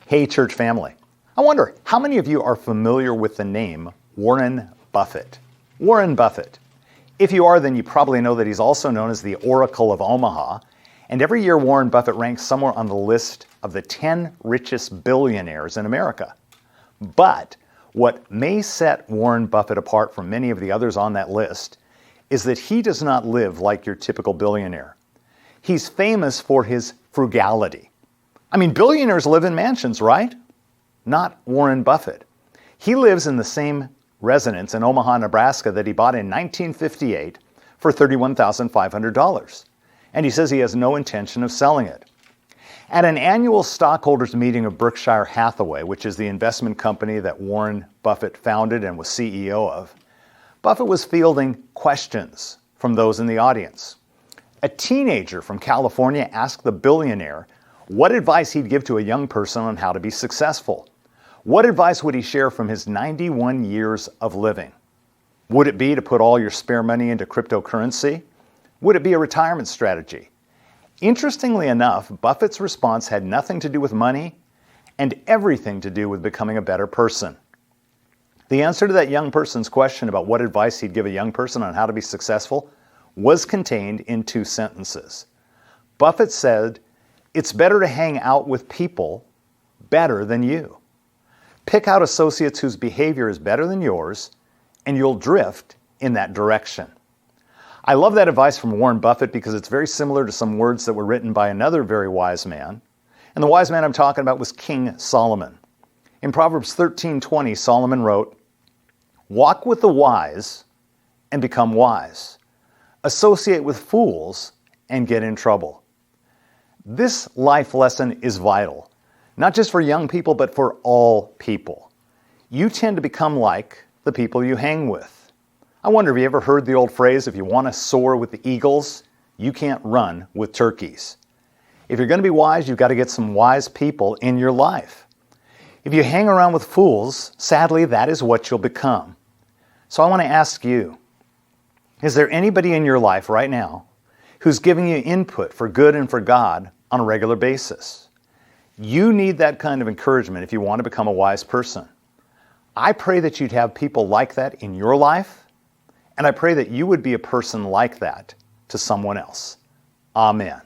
Hey, church family. I wonder, how many of you are familiar with the name Warren Buffett? Warren Buffett. If you are, then you probably know that he's also known as the Oracle of Omaha. And every year, Warren Buffett ranks somewhere on the list of the 10 richest billionaires in America. But what may set Warren Buffett apart from many of the others on that list is that he does not live like your typical billionaire. He's famous for his frugality. I mean, billionaires live in mansions, right? Not Warren Buffett. He lives in the same residence in Omaha, Nebraska that he bought in 1958 for $31,500. And he says he has no intention of selling it. At an annual stockholders meeting of Berkshire Hathaway, which is the investment company that Warren Buffett founded and was CEO of, Buffett was fielding questions from those in the audience. A teenager from California asked the billionaire what advice he'd give to a young person on how to be successful. What advice would he share from his 91 years of living? Would it be to put all your spare money into cryptocurrency? Would it be a retirement strategy? Interestingly enough, Buffett's response had nothing to do with money and everything to do with becoming a better person. The answer to that young person's question about what advice he'd give a young person on how to be successful was contained in 2 sentences. Buffett said, "It's better to hang out with people better than you. Pick out associates whose behavior is better than yours, and you'll drift in that direction." I love that advice from Warren Buffett because it's very similar to some words that were written by another very wise man. And the wise man I'm talking about was King Solomon. In Proverbs 13:20, Solomon wrote, "Walk with the wise and become wise. Associate with fools and get in trouble." This life lesson is vital, not just for young people, but for all people. You tend to become like the people you hang with. I wonder, have you ever heard the old phrase, if you want to soar with the eagles, you can't run with turkeys? If you're going to be wise, you've got to get some wise people in your life. If you hang around with fools, sadly, that is what you'll become. So I want to ask you, is there anybody in your life right now who's giving you input for good and for God on a regular basis? You need that kind of encouragement if you want to become a wise person. I pray that you'd have people like that in your life, and I pray that you would be a person like that to someone else. Amen.